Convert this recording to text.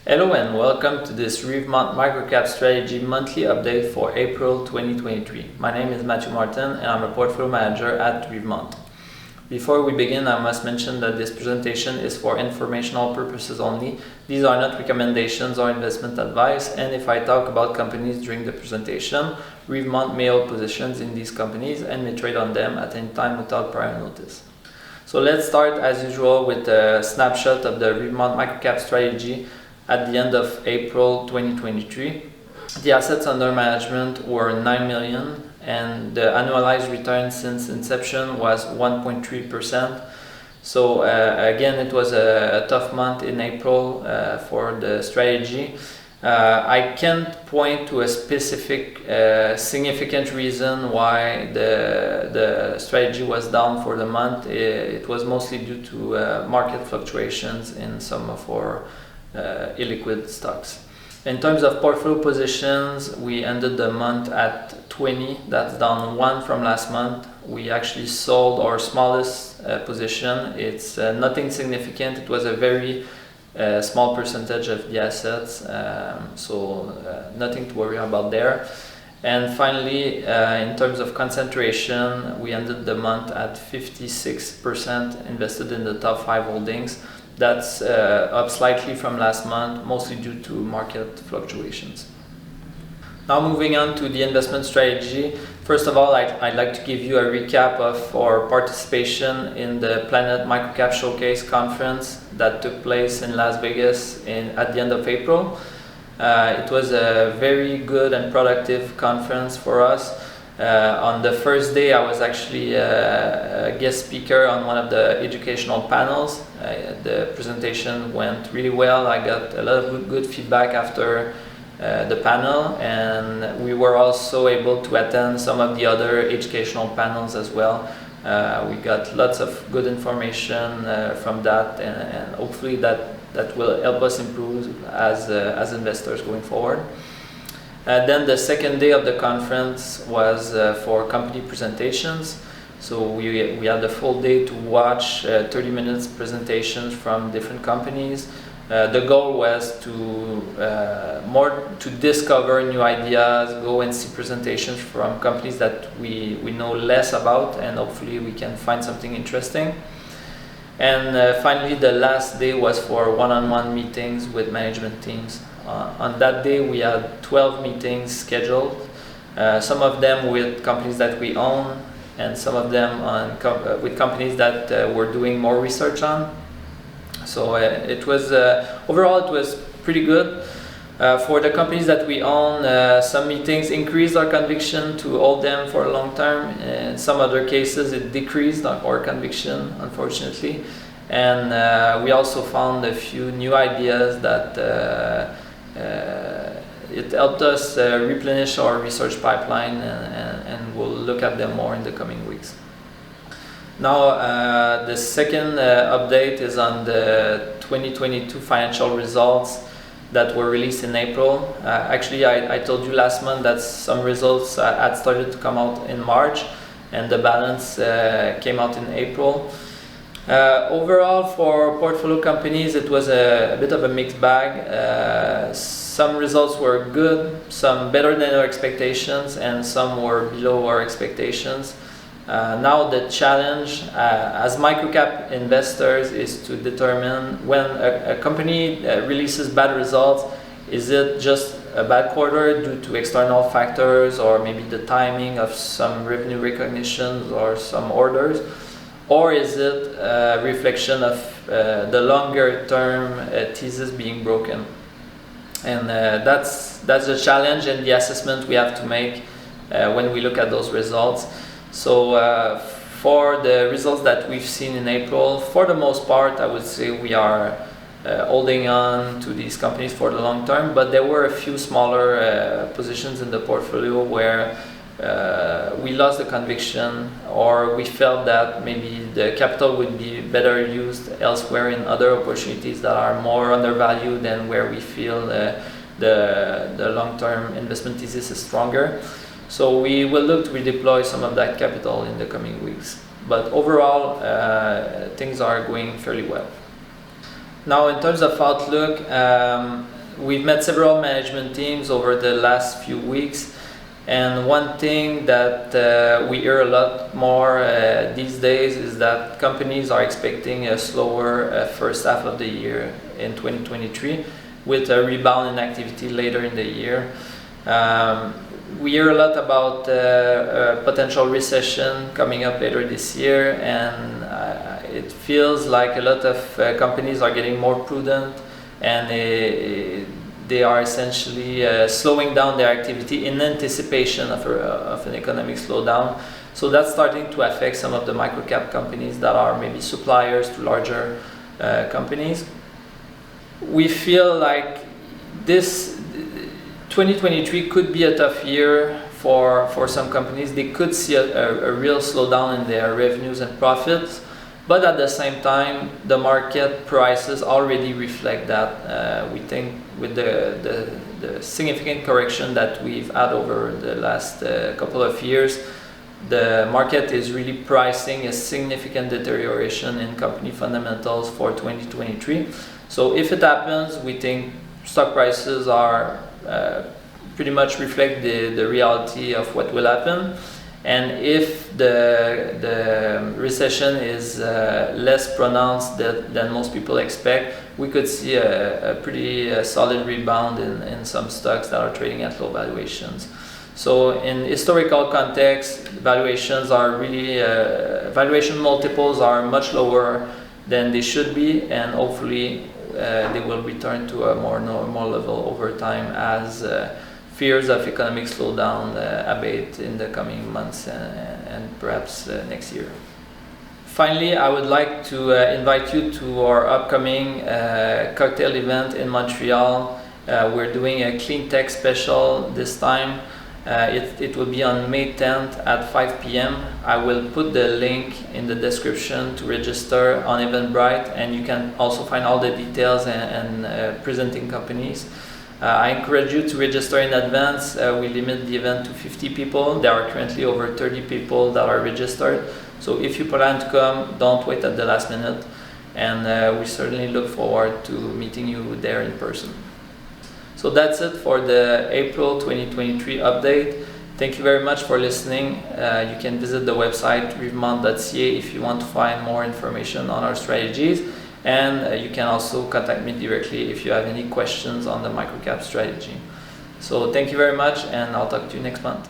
Hello and welcome to this Rivemont MicroCap strategy monthly update for April 2023. My name is Matthew Martin and I'm a portfolio manager at Rivemont. Before we begin, I must mention that this presentation is for informational purposes only. These are not recommendations or investment advice, and if I talk about companies during the presentation, Rivemont may hold positions in these companies and may trade on them at any time without prior notice. So let's start as usual with a snapshot of the Rivemont MicroCap strategy at the end of April 2023. The assets under management were 9 million and the annualized return since inception was 1.3%. So again, it was a tough month in April for the strategy. I can't point to a specific significant reason why the strategy was down for the month. It was mostly due to market fluctuations in some of our illiquid stocks. In terms of portfolio positions, we ended the month at 20. That's down 1 from last month. We actually sold our smallest position. It's nothing significant. It was a very small percentage of the assets, so nothing to worry about there. And finally, in terms of concentration, we ended the month at 56% invested in the top 5 holdings. That's up slightly from last month, mostly due to market fluctuations. Now moving on to the investment strategy. First of all, I'd like to give you a recap of our participation in the Planet MicroCap Showcase conference that took place in Las Vegas at the end of April. It was a very good and productive conference for us. On the first day, I was actually a guest speaker on one of the educational panels. The presentation went really well. I got a lot of good feedback after the panel, and we were also able to attend some of the other educational panels as well. We got lots of good information from that, and hopefully that will help us improve as investors going forward. Then the second day of the conference was for company presentations. So we had the full day to watch 30 minutes presentations from different companies. The goal was to discover new ideas, go and see presentations from companies that we know less about, and hopefully we can find something interesting. And finally, the last day was for one-on-one meetings with management teams. On that day, we had 12 meetings scheduled, some of them with companies that we own, and some of them with companies that we're doing more research on. So it was overall it was pretty good. For the companies that we own, some meetings increased our conviction to hold them for a long term. In some other cases, it decreased our conviction, unfortunately. And we also found a few new ideas that it helped us replenish our research pipeline, and we'll look at them more in the coming weeks. Now, the second update is on the 2022 financial results that were released in April. Actually, I told you last month that some results had started to come out in March, and the balance came out in April. Overall, for portfolio companies, it was a bit of a mixed bag. Some results were good, some better than our expectations, and some were below our expectations. Now the challenge as microcap investors is to determine when a company releases bad results. Is it just a bad quarter due to external factors, or maybe the timing of some revenue recognitions or some orders? Or is it a reflection of the longer term thesis being broken? And that's the challenge and the assessment we have to make when we look at those results. So for the results that we've seen in April, for the most part, I would say we are holding on to these companies for the long term, but there were a few smaller positions in the portfolio where we lost the conviction, or we felt that maybe the capital would be better used elsewhere in other opportunities that are more undervalued and where we feel the long-term investment thesis is stronger. So we will look to redeploy some of that capital in the coming weeks. But overall, things are going fairly well. Now, in terms of outlook, we've met several management teams over the last few weeks, and one thing that we hear a lot more these days is that companies are expecting a slower first half of the year in 2023 with a rebound in activity later in the year. We hear a lot about potential recession coming up later this year, and it feels like a lot of companies are getting more prudent, and they are essentially slowing down their activity in anticipation of an economic slowdown. So that's starting to affect some of the microcap companies that are maybe suppliers to larger companies. We feel like this 2023 could be a tough year for some companies. They could see a real slowdown in their revenues and profits, but at the same time, the market prices already reflect that. We think with the significant correction that we've had over the last couple of years, the market is really pricing a significant deterioration in company fundamentals for 2023. So if it happens, we think stock prices are pretty much reflect the reality of what will happen. And if the recession is less pronounced than most people expect, we could see a pretty solid rebound in some stocks that are trading at low valuations. So in historical context, valuations are really, valuation multiples are much lower than they should be, and hopefully they will return to a more normal level over time as fears of economic slowdown abate in the coming months and perhaps next year. Finally, I would like to invite you to our upcoming cocktail event in Montreal. We're doing a clean tech special this time. It will be on May 10th at 5 p.m. I will put the link in the description to register on Eventbrite, and you can also find all the details and presenting companies. I encourage you to register in advance. We limit the event to 50 people. There are currently over 30 people that are registered. So if you plan to come, don't wait at the last minute. And we certainly look forward to meeting you there in person. So that's it for the April 2023 update. Thank you very much for listening. You can visit the website rivemont.ca if you want to find more information on our strategies. And you can also contact me directly if you have any questions on the microcap strategy. So thank you very much, and I'll talk to you next month.